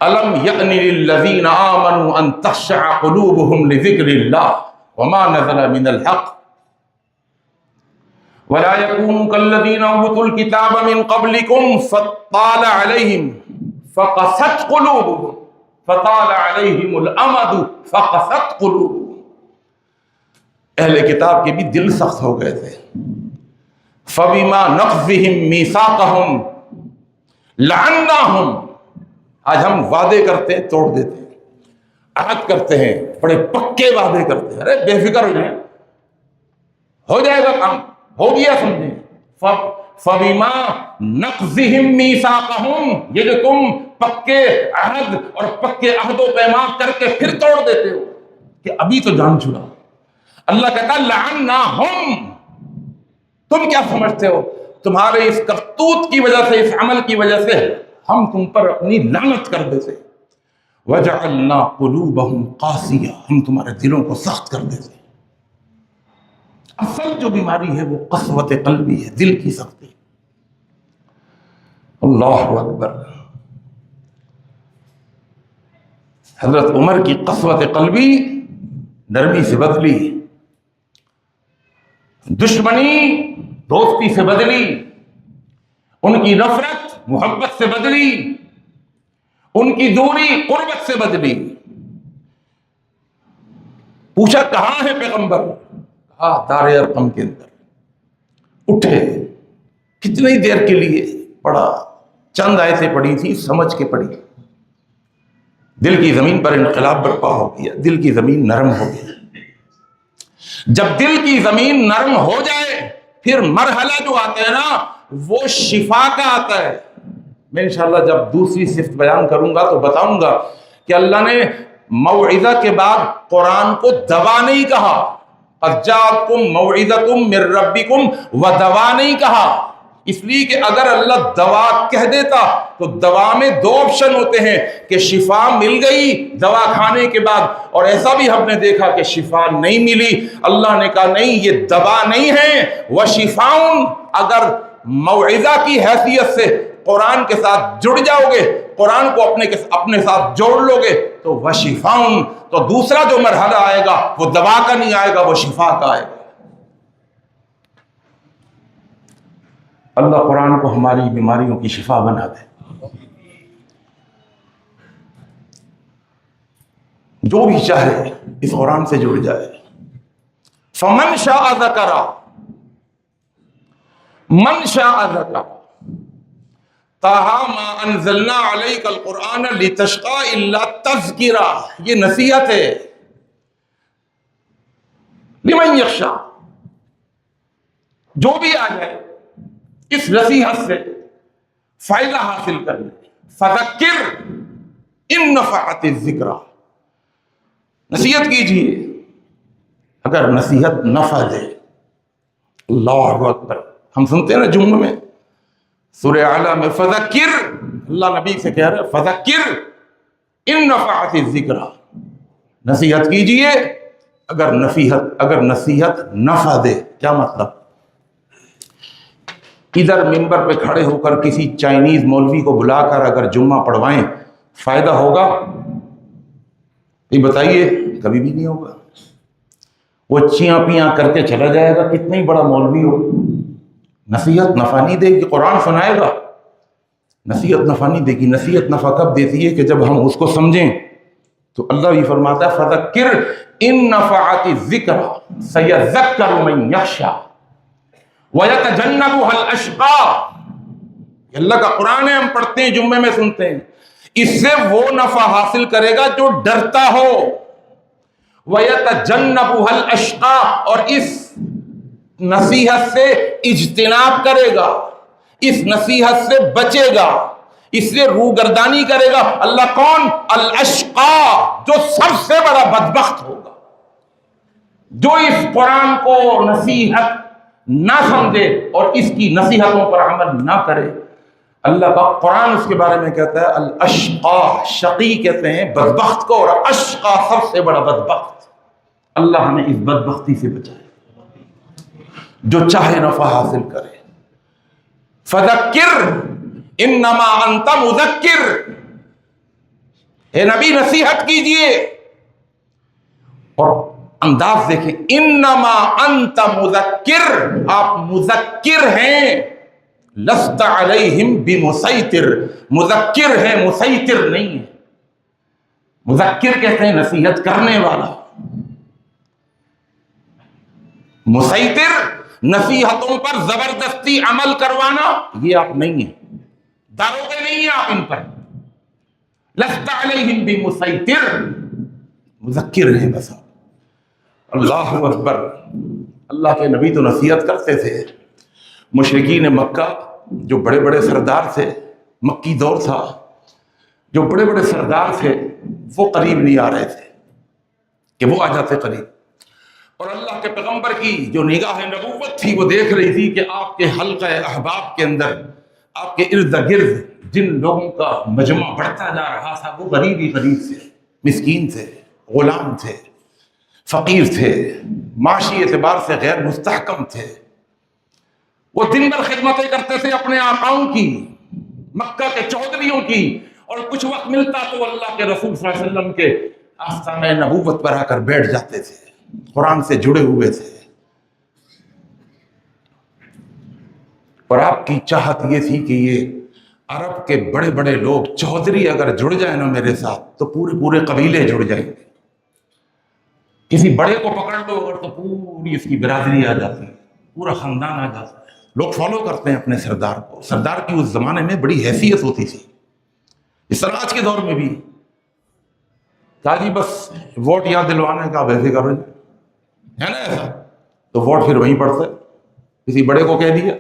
أَلَمْ يَأْنِ لِلَّذِينَ آمَنُوا أَن تَخْشَعَ قُلُوبُهُمْ لِذِكْرِ اللَّهِ وَمَا نَزَلَ مِنَ الْحَقِّ وَلَا يَكُونُوا كَالَّذِينَ أُوتُوا الْكِتَابَ مِن قَبْلِكُمْ فَطَالَ عَلَيْهِمْ فَقَسَتْ قُلُوبُهُمْ فَطَالَ عَلَيْهِمُ الْأَمَدُ فَقَسَتْ قُلُوبُهُمْ، اہل کتاب کے بھی دل سخت ہو گئے تھے۔ فَبِمَا نَقْضِهِمْ مِيثَاقَهُمْ لَعَنَّاهُمْ، آج ہم وعدے کرتے ہیں توڑ دیتے ہیں، عہد کرتے ہیں، بڑے پکے وعدے کرتے ہیں، ارے بے فکر ہو جائیں، ہو جائے گا کام، ہو گیا سمجھیں۔ فَبِمَا نَقْضِهِمْ مِيثَاقَهُمْ، یہ جو تم پکے عہد اور پکے عہد و پیمان کر کے پھر توڑ دیتے ہو کہ ابھی تو جان چھڑا، اللہ کہتا لعناہم، تم کیا سمجھتے ہو تمہارے اس کرتوت کی وجہ سے، اس عمل کی وجہ سے ہم تم پر اپنی لعنت کر دیتے۔ وَجَعَلْنَا قُلُوبَهُمْ قَاسِيَةً، ہم تمہارے دلوں کو سخت کر دیتے۔ اصل جو بیماری ہے وہ قسوت قلبی ہے، دل کی سختی۔ اللہ اکبر، حضرت عمر کی قسوت قلبی نرمی سے بدلی، دشمنی دوستی سے بدلی، ان کی نفرت محبت سے بدلی، ان کی دوری قربت سے بدلی۔ پوچھا کہاں ہے پیغمبر؟ کہا دار ارقم کے اندر۔ اٹھے، کتنی دیر کے لیے پڑھا، چند آیتیں پڑھی تھی، سمجھ کے پڑھی، دل کی زمین پر انقلاب برپا ہو گیا، دل کی زمین نرم ہو گئی۔ جب دل کی زمین نرم ہو جائے پھر مرحلہ جو آتا ہے نا وہ شفا کا آتا ہے۔ میں انشاءاللہ جب دوسری صفت بیان کروں گا تو بتاؤں گا کہ اللہ نے موعظہ کے بعد قرآن کو دوا نہیں کہا، قد جاءتکم موعظۃ من ربکم ودوا نہیں کہا، اس لیے کہ اگر اللہ دوا کہہ دیتا تو دوا میں دو آپشن ہوتے ہیں کہ شفا مل گئی دوا کھانے کے بعد، اور ایسا بھی ہم نے دیکھا کہ شفا نہیں ملی۔ اللہ نے کہا نہیں، یہ دوا نہیں ہے، وشفاؤن، اگر موعظہ کی حیثیت سے قرآن کے ساتھ جڑ جاؤ گے، قرآن کو اپنے ساتھ جوڑ لو گے تو وشفاؤن، تو دوسرا جو مرحلہ آئے گا وہ دوا کا نہیں آئے گا، وہ شفا کا آئے گا۔ اللہ قرآن کو ہماری بیماریوں کی شفا بنا دے۔ جو بھی چاہے اس قرآن سے جڑ جائے۔ فمن شاء ذکر، من شاء ذکر، طٰہٰ ما انزلنا علیک القرآن لتشقیٰ الا تذکرہ، یہ نصیحت ہے لمن یخشیٰ، جو بھی آ جائے اس نصیحت سے فائدہ حاصل کر لے۔ فذکر ان نفعت الذکریٰ، نصیحت کیجیے، اگر نصیحت نفع دے، اللہ اکبر. ہم سنتے ہیں نا جمعہ میں سورہ اعلیٰ میں فذکر، اللہ نبی سے کہہ رہا ہے فذکر ان نفعت الذکر، نصیحت کیجئے اگر نصیحت نفع دے. کیا مطلب؟ ادھر ممبر پہ کھڑے ہو کر کسی چائنیز مولوی کو بلا کر اگر جمعہ پڑھوائیں فائدہ ہوگا؟ یہ بتائیے. کبھی بھی نہیں ہوگا. وہ چیاں پیاں کر کے چلا جائے گا، کتنا ہی بڑا مولوی ہو، نصیحت نفع نہیں دے گی. قرآن سنائے گا، نصیحت نفع نہیں دے گی. نصیحت نفع کب دیتی ہے؟ کہ جب ہم اس کو سمجھیں. تو اللہ بھی فرماتا ہے فذکر ان نفعت الذکر سیذکر من یخشی ویتجنبها الاشقی. اللہ کا قرآن ہے، ہم پڑھتے ہیں، جمعے میں سنتے ہیں. اس سے وہ نفع حاصل کرے گا جو ڈرتا ہو. وَيَتَجَنَّبُهَا الْأَشْقَى، اور اس نصیحت سے اجتناب کرے گا، اس نصیحت سے بچے گا، اس سے روگردانی کرے گا. اللہ کون؟ الاشقا، جو سب سے بڑا بدبخت ہوگا، جو اس قرآن کو نصیحت نہ سمجھے اور اس کی نصیحتوں پر عمل نہ کرے. اللہ کا قرآن اس کے بارے میں کہتا ہے الاشقا، شقی کہتے ہیں بدبخت کو، اور اشقا سب سے بڑا بدبخت. اللہ ہمیں اس بدبختی سے بچائے. جو چاہے نفع حاصل کرے. فذکر انما انت مذکر، اے نبی نصیحت کیجئے. اور انداز دیکھیں، انما انت مذکر، آپ مذکر ہیں. لست علیہم بمسیطر، مذکر ہے، مسیطر نہیں ہے. مذکر کہتے ہیں نصیحت کرنے والا، مسیطر نصیحتوں پر زبردستی عمل کروانا یہ آپ نہیں ہیں، داروغے نہیں ہیں آپ ان پر. لست علیہم بمسیطر، مذکر ہیں بس آپ. اللہ اکبر. اللہ کے نبی تو نصیحت کرتے تھے. مشرکین مکہ جو بڑے بڑے سردار تھے، مکی دور تھا، جو بڑے بڑے سردار تھے وہ قریب نہیں آ رہے تھے کہ وہ آ جاتے قریب. اور اللہ کے پیغمبر کی جو نگاہ نبوت تھی وہ دیکھ رہی تھی کہ آپ کے حلقہ احباب کے اندر، آپ کے ارد گرد جن لوگوں کا مجمع بڑھتا جا رہا تھا وہ غریب ہی غریب تھے، مسکین تھے، غلام تھے، فقیر تھے، معاشی اعتبار سے غیر مستحکم تھے. وہ دن بھر خدمتیں کرتے تھے اپنے آقاؤں کی، مکہ کے چودھریوں کی، اور کچھ وقت ملتا تو اللہ کے رسول صلی اللہ علیہ وسلم کے آستانہ نبوت پر آ کر بیٹھ جاتے تھے، قرآن سے جڑے ہوئے تھے. اور آپ کی چاہت یہ تھی کہ یہ عرب کے بڑے بڑے لوگ چودھری اگر جڑ جائیں نا میرے ساتھ تو پورے قبیلے جڑ جائیں گے. کسی بڑے کو پکڑ لو اگر تو پوری اس کی برادری آ جاتی ہے، پورا خاندان آ جاتا ہے. لوگ فالو کرتے ہیں اپنے سردار کو. سردار کی اس زمانے میں بڑی حیثیت ہوتی تھی. اس طرح آج کے دور میں بھی کہا جی بس ووٹ یاد دلوانے کا ویسے کر رہے ہے نا ایسا، تو ووٹ پھر وہیں پڑتے. کسی بڑے کو کہہ دیا،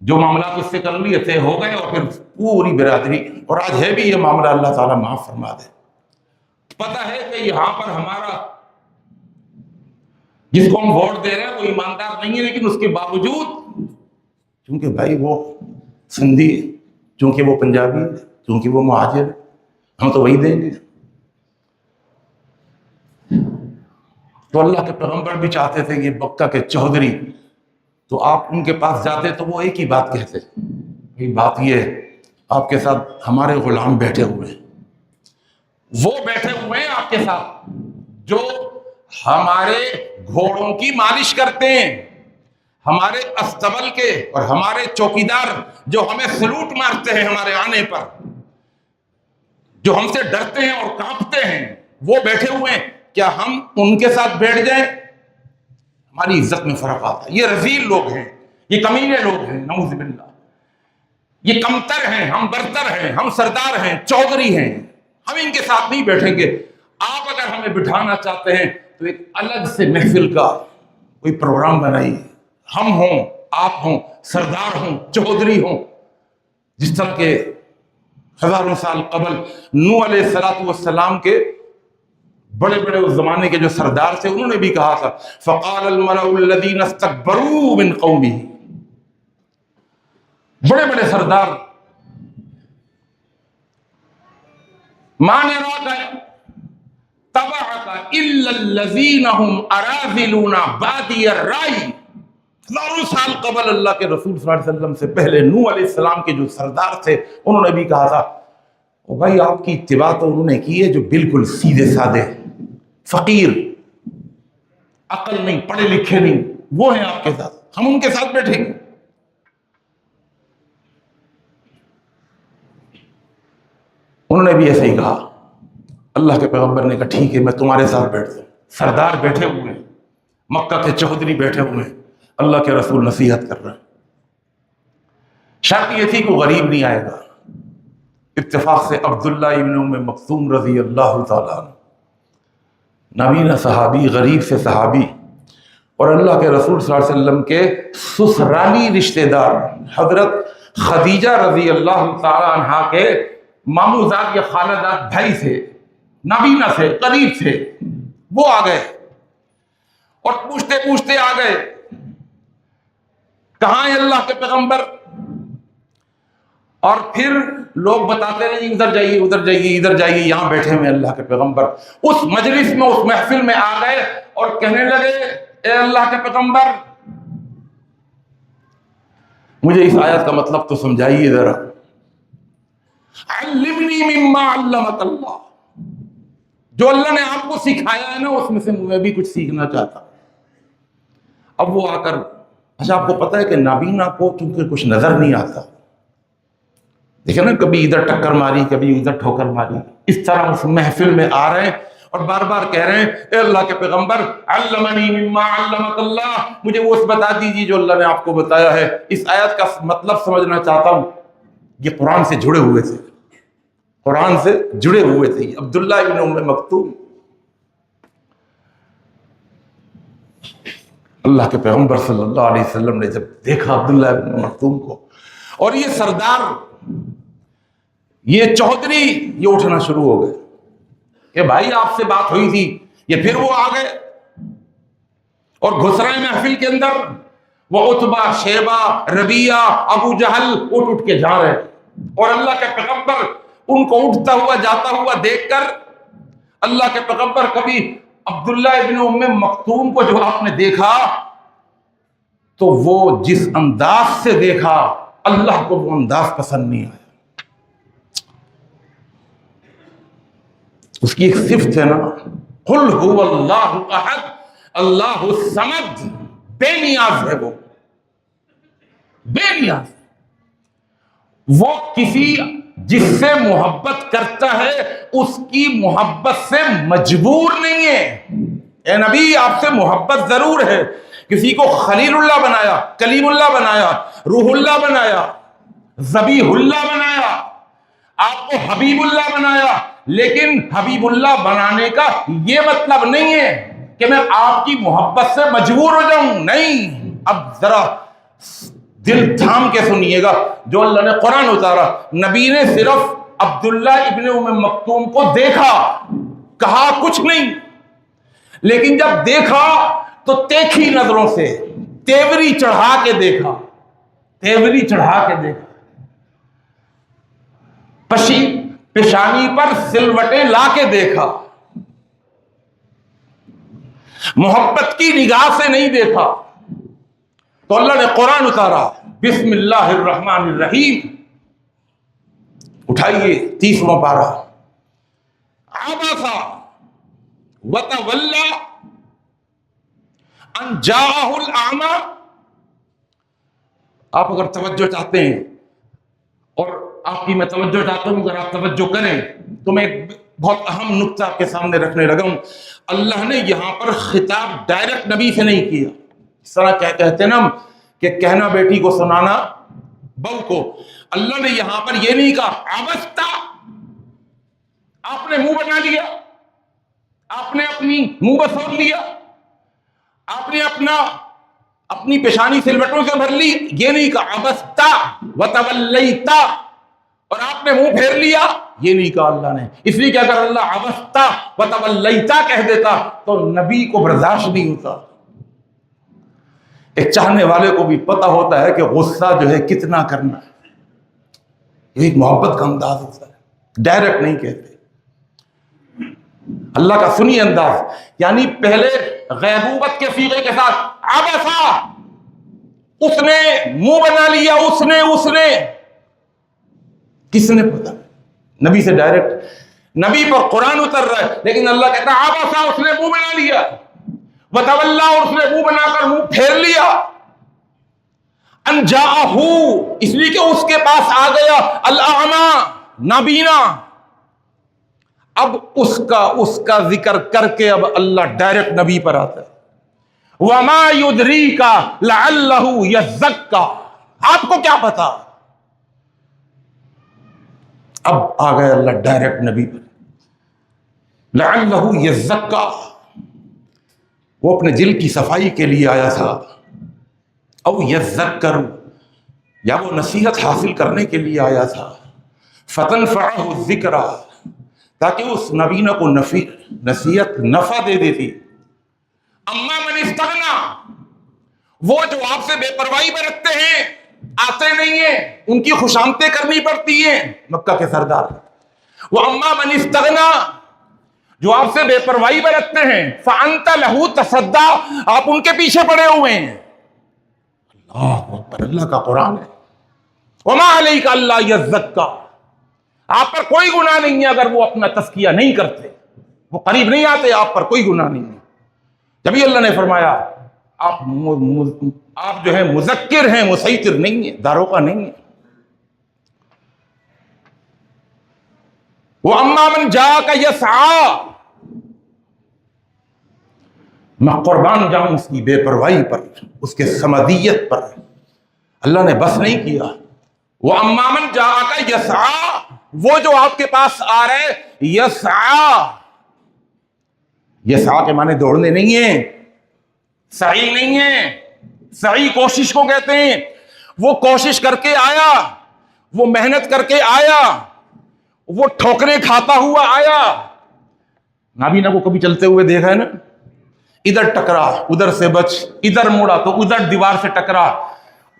جو معاملات اس سے کر لیے تھے ہو گئے، اور پھر پوری برادری. اور آج ہے بھی یہ معاملہ، اللہ تعالیٰ معاف فرما دے. پتہ ہے کہ یہاں پر ہمارا جس کو ہم ووٹ دے رہے ہیں وہ ایماندار نہیں ہے، لیکن اس کے باوجود چونکہ بھائی وہ سندھی ہے، چونکہ وہ پنجابی ہے، چونکہ وہ مہاجر ہے، ہم تو وہی دیں گے. تو اللہ کے پیغمبر بھی چاہتے تھے کہ مکہ کے چودھری، تو آپ ان کے پاس جاتے تو وہ ایک ہی بات کہتے، یہ بات یہ ہے آپ کے ساتھ ہمارے غلام بیٹھے ہوئے ہیں، وہ بیٹھے ہوئے ہیں آپ کے ساتھ جو ہمارے گھوڑوں کی مالش کرتے ہیں، ہمارے استبل کے، اور ہمارے چوکیدار جو ہمیں سلوٹ مارتے ہیں ہمارے آنے پر، جو ہم سے ڈرتے ہیں اور کانپتے ہیں، وہ بیٹھے ہوئے ہیں. کیا ہم ان کے ساتھ بیٹھ جائیں؟ ہماری عزت میں فرق آتا ہے. یہ رذیل لوگ ہیں، یہ کمینے لوگ ہیں، نعوذ باللہ. یہ کمتر ہیں، ہم برتر ہیں، ہم سردار ہیں، چودھری ہیں، ہم ان کے ساتھ نہیں بیٹھیں گے. آپ اگر ہمیں بٹھانا چاہتے ہیں تو ایک الگ سے محفل کا کوئی پروگرام بنائیے، ہم ہوں، آپ ہوں، سردار ہوں، چودھری ہوں. جس طرح کے ہزاروں سال قبل نوح علیہ السلام کے بڑے بڑے اس زمانے کے جو سردار تھے انہوں نے بھی کہا تھا فقال الملأ الذین استکبروا من قومہ، بڑے بڑے سردار، ما نراک تبعک الا الذین هم اراذلون بادی الرأی، ہزاروں سال قبل اللہ کے رسول صلی اللہ علیہ وسلم سے پہلے نوح علیہ السلام کے جو سردار تھے انہوں نے بھی کہا تھا بھائی آپ کی اتباع تو انہوں نے کی ہے جو بالکل سیدھے سادے فقیر، عقل نہیں، پڑھے لکھے نہیں، وہ ہیں آپ کے ساتھ، ہم ان کے ساتھ بیٹھیں گے۔ انہوں نے بھی ایسے ہی کہا، اللہ کے پیغمبر نے کہا ٹھیک ہے میں تمہارے ساتھ بیٹھتا ہوں۔ سردار بیٹھے ہوئے ہیں، مکہ کے چودھری بیٹھے ہوئے ہیں، اللہ کے رسول نصیحت کر رہے ہیں۔ شرط یہ تھی کہ غریب نہیں آئے گا۔ اتفاق سے عبداللہ ابن ام مکتوم رضی اللہ تعالیٰ عنہ، نبینا صحابی، غریب سے صحابی، اور اللہ کے رسول صلی اللہ علیہ وسلم کے سسرالی رشتہ دار حضرت خدیجہ رضی اللہ تعالیٰ عنہ کے ماموزاد یا خالداد بھائی تھے، نبینا سے قریب تھے، وہ آ گئے اور پوچھتے پوچھتے آ گئے کہاں ہے اللہ کے پیغمبر؟ اور پھر لوگ بتاتے رہے ادھر جائیے ادھر جائیے ادھر جائیے، یہاں بیٹھے ہوئے اللہ کے پیغمبر۔ اس مجلس میں اس محفل میں آ گئے اور کہنے لگے اے اللہ کے پیغمبر مجھے اس آیت کا مطلب تو سمجھائیے ذرا، علمنی مما علمک اللہ، جو اللہ نے آپ کو سکھایا ہے نا اس میں سے میں بھی کچھ سیکھنا چاہتا ہوں۔ اب وہ آ کر، اچھا آپ کو پتا ہے کہ نابینا کو چونکہ کچھ نظر نہیں آتا، دیکھیں نا کبھی ادھر ٹکر ماری کبھی ادھر ٹھوکر ماری، اس طرح اس محفل میں آ رہے ہیں اور بار بار کہہ رہے ہیں اے اللہ کے پیغمبر علمنی مما علمک اللہ، مجھے وہ بتا دیجیے جو اللہ نے آپ کو بتایا ہے۔ اس آیت کا مطلب سمجھنا چاہتا ہوں۔ یہ قرآن سے جڑے ہوئے تھے، قرآن سے جڑے ہوئے تھے عبداللہ ابن ام مکتوم۔ اللہ کے پیغمبر صلی اللہ علیہ وسلم نے جب دیکھا عبداللہ ابن مکتوم کو اور یہ سردار، یہ چودھری، یہ اٹھنا شروع ہو گئے کہ بھائی آپ سے بات ہوئی تھی، یہ پھر وہ آ گئے اور گھس رہے محفل کے اندر، وہ عتبہ، شیبہ، ربیعہ، ابو جہل اٹھ کے جا رہے اور اللہ کے پیغمبر ان کو اٹھتا ہوا جاتا ہوا دیکھ کر اللہ کے پیغمبر کبھی عبداللہ ابن ام مکتوم کو جو آپ نے دیکھا تو وہ جس انداز سے دیکھا اللہ کو وہ انداز پسند نہیں آیا۔ اس کی ایک صفت ہے نا، قل هو اللہ احد اللہ الصمد، بے نیاز ہے، وہ بے نیاز، وہ کسی جس سے محبت کرتا ہے اس کی محبت سے مجبور نہیں ہے۔ اے نبی آپ سے محبت ضرور ہے، کسی کو خلیل اللہ بنایا، کلیم اللہ بنایا، روح اللہ بنایا، ذبیح اللہ بنایا، آپ کو حبیب اللہ بنایا، لیکن حبیب اللہ بنانے کا یہ مطلب نہیں ہے کہ میں آپ کی محبت سے مجبور ہو جاؤں، نہیں۔ اب ذرا دل تھام کے سنیے گا جو اللہ نے قرآن اتارا، نبی نے صرف عبداللہ ابن ام مکتوم کو دیکھا، کہا کچھ نہیں، لیکن جب دیکھا تو تیکھی نظروں سے تیوری چڑھا کے دیکھا، تیوری چڑھا کے دیکھا، پیشانی پر سلوٹیں لا کے دیکھا، محبت کی نگاہ سے نہیں دیکھا۔ تو اللہ نے قرآن اتارا، بسم اللہ الرحمن الرحیم، اٹھائیے 30واں پارہ، عبس وتولی ان جاءہ الاعمی۔ آپ اگر توجہ چاہتے ہیں اور آپ کی میں توجہ چاہتا ہوں، اگر آپ توجہ کریں تو میں ایک بہت اہم نقطہ آپ کے سامنے رکھنے لگا ہوں۔ اللہ نے یہاں پر خطاب ڈائریکٹ نبی سے نہیں کیا، اس طرح کہتے ہیں نا کہ کہنا بیٹی کو سنانا بہو کو، اللہ نے یہاں پر یہ نہیں کہا عبست، آپ نے منہ بنا لیا، آپ نے اپنی منہ بسور لیا، آپ نے اپنی پیشانی سلوٹوں سے بھر لی، یہ نہیں کہا عبست وتولیت، اور آپ نے منہ پھیر لیا یہ نہیں کہا اللہ نے، اس لیے کہ اگر اللہ عبست وتولیت کہہ دیتا تو نبی کو برداشت نہیں ہوتا۔ ایک چاہنے والے کو بھی پتہ ہوتا ہے کہ غصہ جو ہے کتنا کرنا ہے، یہ ایک محبت کا انداز ہوتا ہے، ڈائریکٹ نہیں کہتے۔ اللہ کا سنی انداز، یعنی پہلے غیبوبت کے صیغے کے ساتھ عبسا، اس نے منہ بنا لیا، اس نے کس نے پتا؟ نبی سے ڈائریکٹ، نبی پر قرآن اتر رہا ہے لیکن اللہ کہتا ہے عبسا، اس نے منہ بنا لیا، وتولا، اور اس نے منہ بنا کر منہ پھیر لیا، ان جاءہ، اس لیے کہ اس کے پاس آ گیا الاعمى، نابینا۔ اب اس کا ذکر کر کے اب اللہ ڈائریکٹ نبی پر آتا ہے، وما یدریک لعلہ یزکا، آپ کو کیا پتا؟ اب آ گیا اللہ ڈائریکٹ نبی پر، لعلہ یزکا، وہ اپنے دل کی صفائی کے لیے آیا تھا، او یذکر، یا وہ نصیحت حاصل کرنے کے لیے آیا تھا، فتنفعہ الذکرہ، تاکہ اس نبینہ کو نصیحت نفع دے دیتی۔ اما من استغنا، وہ جو آپ سے بے پرواہی برتتے ہیں، آتے نہیں ہیں، ان کی خوشامدیں کرنی پڑتی ہیں، مکہ کے سردار، وہ اما من استغنا، جو آپ سے بے پرواہی برتتے ہیں، فانت لہ تصدی، آپ ان کے پیچھے پڑے ہوئے ہیں۔ اللہ اکبر، اللہ کا قرآن ہے، وما علیک الا یزکا، آپ پر کوئی گناہ نہیں ہے اگر وہ اپنا تزکیہ نہیں کرتے، وہ قریب نہیں آتے، آپ پر کوئی گناہ نہیں ہے۔ جبھی اللہ نے فرمایا آپ جو ہے مذکر ہیں، مسیطر نہیں ہیں، داروغہ نہیں ہیں۔ وَأَمَّا مَنْ جَاءَكَ يَسْعَىٰ، میں قربان جاؤں اس کی بے پرواہی پر، اس کے صمدیت پر۔ اللہ نے بس نہیں کیا، وَأَمَّا مَنْ جَاءَكَ يَسْعَىٰ، وہ جو آپ کے پاس آ رہے، یسعیٰ، یسعیٰ کے معنی دوڑنے نہیں ہیں، سعی نہیں ہے، سعی کوشش کو کہتے ہیں، وہ کوشش کر کے آیا، وہ محنت کر کے آیا، وہ ٹھوکریں کھاتا ہوا آیا۔ نابینا کو کبھی چلتے ہوئے دیکھا ہے نا، ادھر ٹکرا ادھر سے بچ، ادھر مڑا تو ادھر دیوار سے ٹکرا،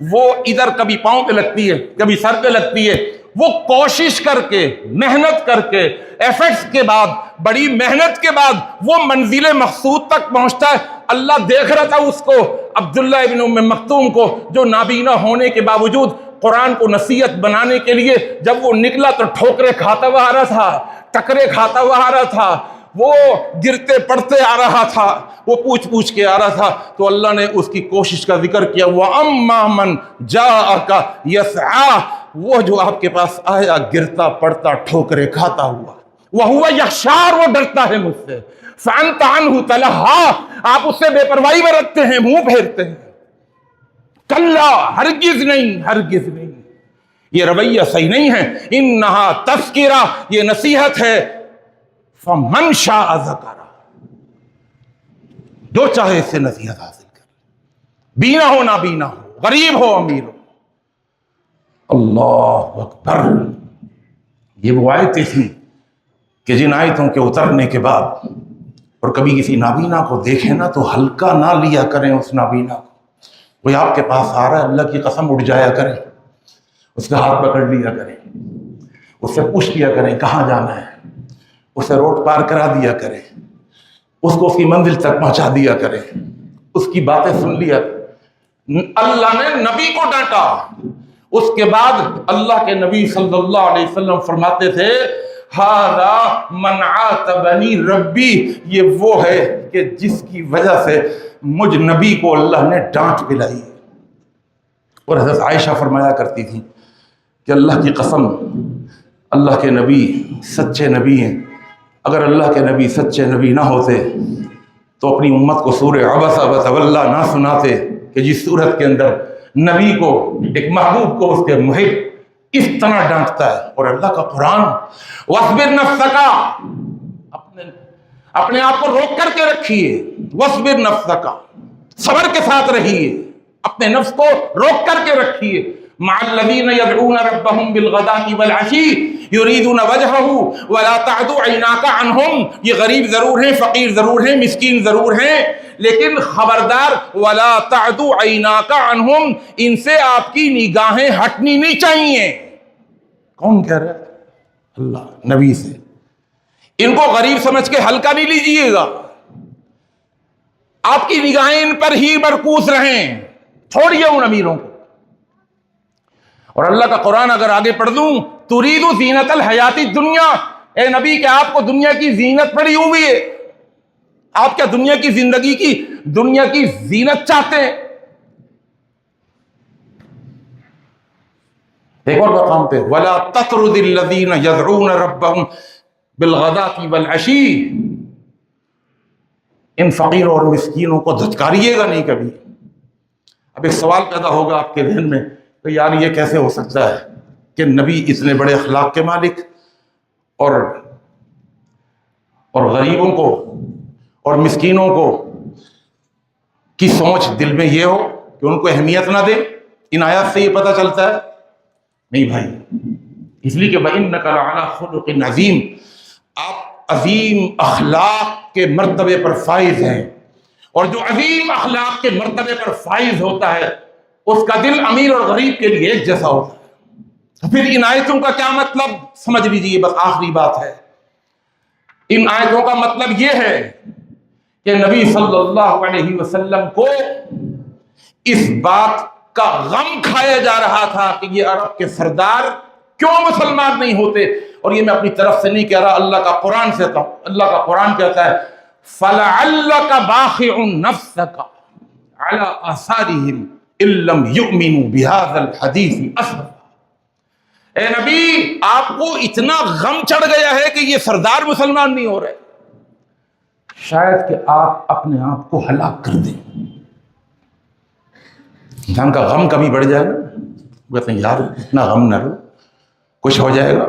وہ ادھر کبھی پاؤں پہ لگتی ہے کبھی سر پہ لگتی ہے، وہ کوشش کر کے، محنت کر کے، ایفرٹس کے بعد، بڑی محنت کے بعد وہ منزل مقصود تک پہنچتا ہے۔ اللہ دیکھ رہا تھا اس کو، عبداللہ ابن ام مکتوم کو، جو نابینا ہونے کے باوجود قرآن کو نصیحت بنانے کے لیے جب وہ نکلا تو ٹھوکرے کھاتا ہوا آ رہا تھا، ٹکرے کھاتا ہوا آ رہا تھا، وہ گرتے پڑتے آ رہا تھا، وہ پوچھ کے آ رہا تھا، تو اللہ نے اس کی کوشش کا ذکر کیا، وَأَمَّا مَنْ جَاءَكَ يَسْعَىٰ، وہ جو آپ کے پاس آیا گرتا پڑتا ٹھوکرے کھاتا ہوا، وَهُوَ يَخْشَىٰ، وہ ڈرتا ہے مجھ سے، فَأَنْتَ عَنْهُ تَلَهَّىٰ، آپ اس سے بے پرواہی برتتے ہیں، منہ پھیرتے ہیں۔ کلا، ہرگز نہیں، ہرگز نہیں، یہ رویہ صحیح نہیں ہے۔ انہا تذکرہ، یہ نصیحت ہے، فمن شاء ذکر، جو چاہے اس سے نصیحت حاصل کر، بینا ہو نابینا ہو، غریب ہو امیر ہو۔ اللہ اکبر، یہ وہ آیتیں تھیں کہ جن آیتوں کے اترنے کے بعد، اور کبھی کسی نابینا کو دیکھیں نا تو ہلکا نہ لیا کریں اس نابینا کو، کوئی آپ کے پاس آ رہا ہے، اللہ کی قسم اٹھ جایا کریں، اس کا ہاتھ پکڑ لیا کریں، اس سے پوچھ لیا کریں کہاں جانا ہے، اسے روڈ پار کرا دیا کریں، اس کو اس کی منزل تک پہنچا دیا کریں، اس کی باتیں سن لیا۔ اللہ نے نبی کو ڈانٹا، اس کے بعد اللہ کے نبی صلی اللہ علیہ وسلم فرماتے تھے، ہذا من عاتبنی ربی، یہ وہ ہے کہ جس کی وجہ سے مجھ نبی کو اللہ نے ڈانٹ پلائی۔ اور حضرت عائشہ فرمایا کرتی تھی کہ اللہ کی قسم، اللہ کے نبی سچے نبی ہیں، اگر اللہ کے نبی سچے نبی نہ ہوتے تو اپنی امت کو سورہ عبس وتولی نہ سناتے کہ جس صورت کے اندر نبی کو، ایک محبوب کو، اس کے محب اس طرح ڈانٹتا ہے۔ اور اللہ کا قرآن، وَاصْبِرْ نَفْسَكَ، اپنے آپ کو روک کر کے رکھیے، وَاصْبِرْ نَفْسَكَ، صبر کے ساتھ رہیے، اپنے نفس کو روک کر کے رکھیے، مع الذین یدعون ربهم بالغداة والعشی یریدون وجهه ولا تعد عیناک عنہم. یہ غریب ضرور ہیں، فقیر ضرور ہیں، مسکین ضرور ہیں، لیکن خبردار ولا تعد عیناک عنہم، ان سے آپ کی نگاہیں ہٹنی نہیں چاہیے. کون کہہ رہا ہے؟ اللہ، نبی سے. ان کو غریب سمجھ کے ہلکا نہیں لیجیے گا، آپ کی نگاہیں ان پر ہی مرکوز رہیں، چھوڑیے ان امیروں کو. اور اللہ کا قرآن اگر آگے پڑھ دوں، ترید زینت الحیات الدنیا، اے نبی کہ آپ کو دنیا کی زینت پڑی ہوئی ہے، آپ کیا دنیا کی زندگی کی دنیا کی زینت چاہتے ہیں؟ ایک اور مقام پہ وَلَا تَطْرُدِ الَّذِينَ يَدْعُونَ رَبَّهُمْ بِالْغَدَاةِ وَالْعَشِيِّ، ان فقیروں اور مسکینوں کو دھتکاریے گا نہیں کبھی. اب ایک سوال پیدا ہوگا آپ کے ذہن میں، تو یار یہ کیسے ہو سکتا ہے کہ نبی اتنے بڑے اخلاق کے مالک اور غریبوں کو اور مسکینوں کو کی سوچ دل میں یہ ہو کہ ان کو اہمیت نہ دے؟ ان آیات سے یہ پتہ چلتا ہے؟ نہیں بھائی، اس لیے کہ وَإِنَّكَ لَعَلَىٰ خُلُقٍ عَظِيمٍ، آپ عظیم اخلاق کے مرتبے پر فائز ہیں، اور جو عظیم اخلاق کے مرتبے پر فائز ہوتا ہے اس کا دل امیر اور غریب کے لیے ایک جیسا ہوتا ہے. تو پھر ان آیتوں کا کیا مطلب سمجھ لیجیے، بس آخری بات ہے. ان آیتوں کا مطلب یہ ہے کہ نبی صلی اللہ علیہ وسلم کو اس بات کا غم کھایا جا رہا تھا کہ یہ عرب کے سردار کیوں مسلمان نہیں ہوتے. اور یہ میں اپنی طرف سے نہیں کہہ رہا، اللہ کا قرآن سے کہتا ہوں. اللہ کا قرآن کہتا ہے فَلَعَلَّكَ بَاخِعٌ نَفْسَكَ عَلَىٰ آثَارِهِمْ إِن لَّمْ يُؤْمِنُوا بِهَٰذَا الْحَدِيثِ أَسَفًا. اے نبی، آپ کو اتنا غم چڑھ گیا ہے کہ یہ سردار مسلمان نہیں ہو رہے، شاید کہ آپ اپنے آپ کو ہلاک کر دیں. انسان کا غم کبھی بڑھ جائے نا، کہتے ہیں یار اتنا غم نہ لو، کچھ ہو جائے گا.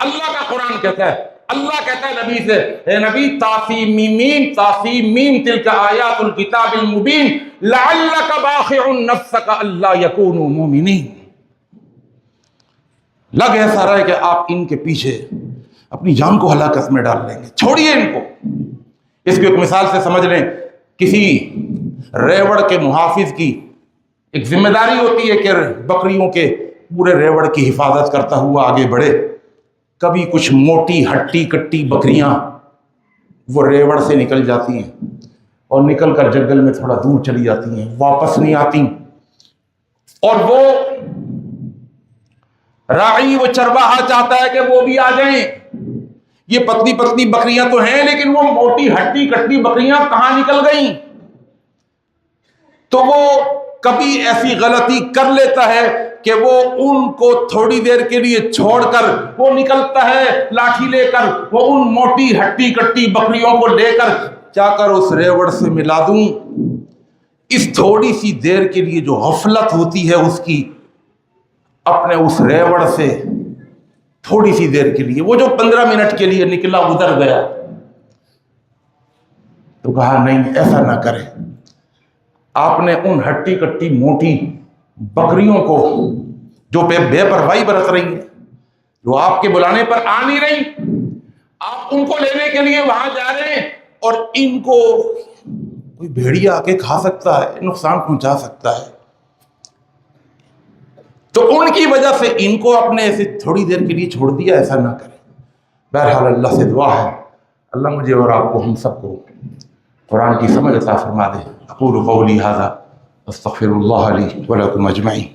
اللہ کا قرآن کہتا ہے، اللہ کہتا ہے نبی سے، اے نبی طاسیم میم طاسیم میم تلک آیات الکتاب المبین لعلک باخع نفسک الا یکونوا مؤمنین. لگ ایسا رہا ہے کہ آپ ان کے پیچھے اپنی جان کو ہلاکت میں ڈال لیں گے. چھوڑیے ان کو. اس کو ایک مثال سے سمجھ لیں، کسی ریوڑ کے محافظ کی ایک ذمہ داری ہوتی ہے کہ بکریوں کے پورے ریوڑ کی حفاظت کرتا ہوا آگے بڑھے. کبھی کچھ موٹی ہٹی کٹی بکریاں وہ ریوڑ سے نکل جاتی ہیں اور نکل کر جنگل میں تھوڑا دور چلی جاتی ہیں، واپس نہیں آتی، اور وہ راعی وہ چرواہا چاہتا ہے کہ وہ بھی آ جائیں. یہ پتلی پتلی بکریاں تو ہیں لیکن وہ موٹی ہٹی کٹی بکریاں کہاں نکل گئیں؟ تو وہ کبھی ایسی غلطی کر لیتا ہے کہ وہ ان کو تھوڑی دیر کے لیے چھوڑ کر وہ نکلتا ہے لاٹھی لے کر، وہ ان موٹی ہٹی کٹی بکریوں کو لے کر جا کر اس ریوڑ سے ملا دوں. اس تھوڑی سی دیر کے لیے جو غفلت ہوتی ہے اس کی اپنے اس ریوڑ سے، تھوڑی سی دیر کے لیے، وہ جو 15 منٹ کے لیے نکلا ادھر گیا، تو کہا نہیں ایسا نہ کرے. آپ نے ان ہٹی کٹی موٹی بکریوں کو جو بے پرواہی برت رہی ہیں، جو آپ کے بلانے پر آ نہیں رہی، آپ ان کو لینے کے لیے وہاں جا رہے ہیں، اور ان کو کوئی بھیڑیا آ کے کھا سکتا ہے، نقصان پہنچا سکتا ہے. تو ان کی وجہ سے ان کو اپنے ایسے تھوڑی دیر کے لیے چھوڑ دیا. ایسا نہ کرے. بہرحال اللہ سے دعا ہے اللہ مجھے اور آپ کو، ہم سب کو قرآن کی سمجھ عطا فرما دے. اقول قولی ھذا استغفر اللہ لی ولکم اجمعین.